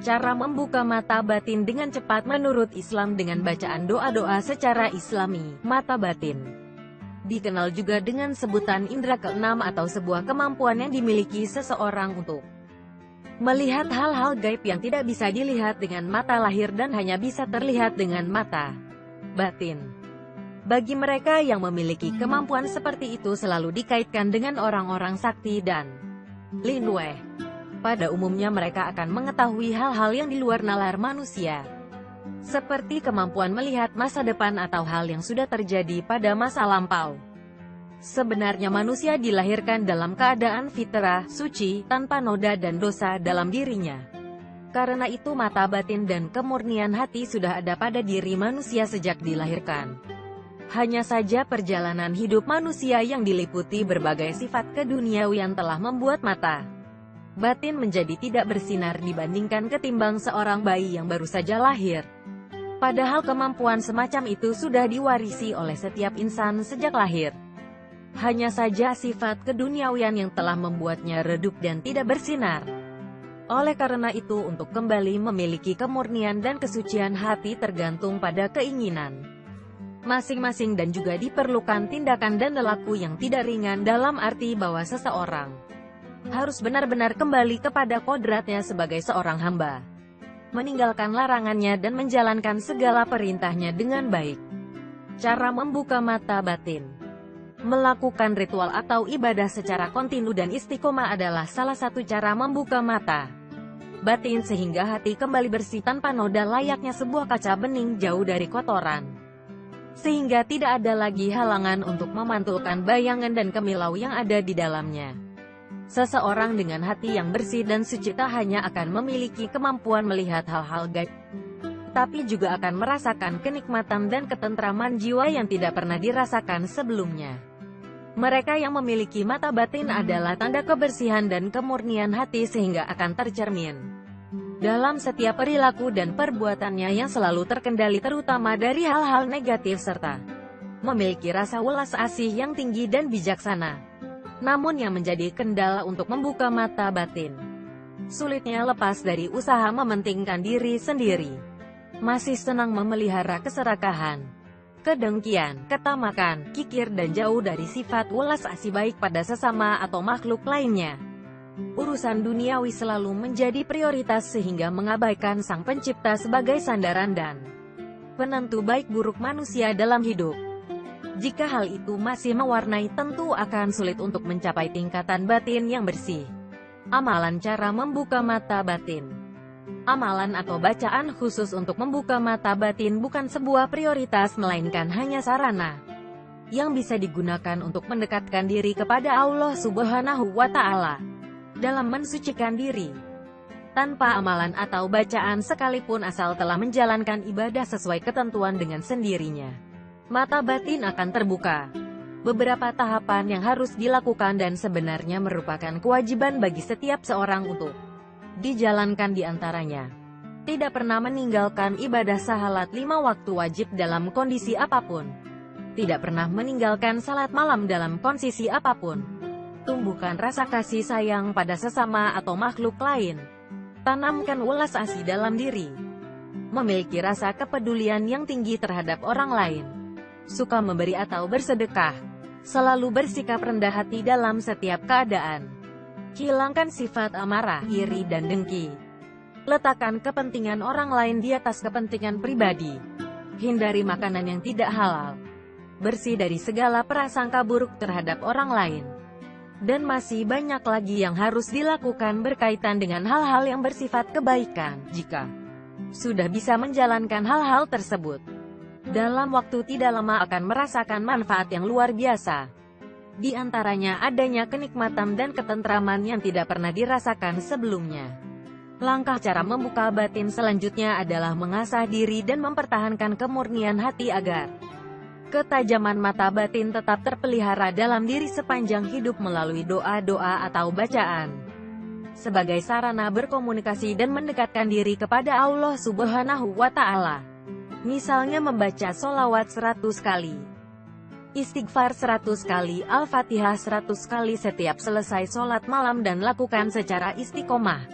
Cara membuka mata batin dengan cepat menurut Islam dengan bacaan doa-doa secara Islami. Mata batin dikenal juga dengan sebutan indera keenam atau sebuah kemampuan yang dimiliki seseorang untuk melihat hal-hal gaib yang tidak bisa dilihat dengan mata lahir dan hanya bisa terlihat dengan mata batin. Bagi mereka yang memiliki kemampuan seperti itu selalu dikaitkan dengan orang-orang sakti dan Lin Wei. Pada umumnya mereka akan mengetahui hal-hal yang di luar nalar manusia, seperti kemampuan melihat masa depan atau hal yang sudah terjadi pada masa lampau. Sebenarnya manusia dilahirkan dalam keadaan fitrah, suci, tanpa noda dan dosa dalam dirinya. Karena itu mata batin dan kemurnian hati sudah ada pada diri manusia sejak dilahirkan. Hanya saja perjalanan hidup manusia yang diliputi berbagai sifat keduniawian telah membuat mata batin menjadi tidak bersinar dibandingkan ketimbang seorang bayi yang baru saja lahir. Padahal kemampuan semacam itu sudah diwarisi oleh setiap insan sejak lahir. Hanya saja sifat keduniawian yang telah membuatnya redup dan tidak bersinar. Oleh karena itu untuk kembali memiliki kemurnian dan kesucian hati tergantung pada keinginan masing-masing dan juga diperlukan tindakan dan perilaku yang tidak ringan dalam arti bahwa seseorang harus benar-benar kembali kepada kodratnya sebagai seorang hamba, meninggalkan larangannya dan menjalankan segala perintahnya dengan baik. Cara membuka mata batin. Melakukan ritual atau ibadah secara kontinu dan istiqomah adalah salah satu cara membuka mata batin sehingga hati kembali bersih tanpa noda layaknya sebuah kaca bening jauh dari kotoran. Sehingga tidak ada lagi halangan untuk memantulkan bayangan dan kemilau yang ada di dalamnya. Seseorang dengan hati yang bersih dan suci tak hanya akan memiliki kemampuan melihat hal-hal gaib, tapi juga akan merasakan kenikmatan dan ketentraman jiwa yang tidak pernah dirasakan sebelumnya. Mereka yang memiliki mata batin adalah tanda kebersihan dan kemurnian hati sehingga akan tercermin dalam setiap perilaku dan perbuatannya yang selalu terkendali terutama dari hal-hal negatif serta memiliki rasa welas asih yang tinggi dan bijaksana. Namun yang menjadi kendala untuk membuka mata batin, sulitnya lepas dari usaha mementingkan diri sendiri. Masih senang memelihara keserakahan, kedengkian, ketamakan, kikir dan jauh dari sifat welas asih baik pada sesama atau makhluk lainnya. Urusan duniawi selalu menjadi prioritas sehingga mengabaikan Sang Pencipta sebagai sandaran dan penentu baik buruk manusia dalam hidup. Jika hal itu masih mewarnai tentu akan sulit untuk mencapai tingkatan batin yang bersih. Amalan cara membuka mata batin. Amalan atau bacaan khusus untuk membuka mata batin bukan sebuah prioritas melainkan hanya sarana yang bisa digunakan untuk mendekatkan diri kepada Allah Subhanahu wa Ta'ala dalam mensucikan diri. Tanpa amalan atau bacaan sekalipun asal telah menjalankan ibadah sesuai ketentuan dengan sendirinya, mata batin akan terbuka. Beberapa tahapan yang harus dilakukan dan sebenarnya merupakan kewajiban bagi setiap seorang untuk dijalankan di antaranya. Tidak pernah meninggalkan ibadah salat 5 waktu wajib dalam kondisi apapun. Tidak pernah meninggalkan salat malam dalam kondisi apapun. Tumbuhkan rasa kasih sayang pada sesama atau makhluk lain. Tanamkan welas asih dalam diri. Memiliki rasa kepedulian yang tinggi terhadap orang lain. Suka memberi atau bersedekah. Selalu bersikap rendah hati dalam setiap keadaan. Hilangkan sifat amarah, iri dan dengki. Letakkan kepentingan orang lain di atas kepentingan pribadi. Hindari makanan yang tidak halal. Bersih dari segala prasangka buruk terhadap orang lain. Dan masih banyak lagi yang harus dilakukan berkaitan dengan hal-hal yang bersifat kebaikan. Jika sudah bisa menjalankan hal-hal tersebut, dalam waktu tidak lama akan merasakan manfaat yang luar biasa. Di antaranya adanya kenikmatan dan ketentraman yang tidak pernah dirasakan sebelumnya. Langkah cara membuka batin selanjutnya adalah mengasah diri dan mempertahankan kemurnian hati agar ketajaman mata batin tetap terpelihara dalam diri sepanjang hidup melalui doa-doa atau bacaan. Sebagai sarana berkomunikasi dan mendekatkan diri kepada Allah Subhanahu wa Ta'ala. Misalnya membaca sholawat 100 kali, istighfar 100 kali, Al-Fatihah 100 kali setiap selesai sholat malam dan lakukan secara istiqomah.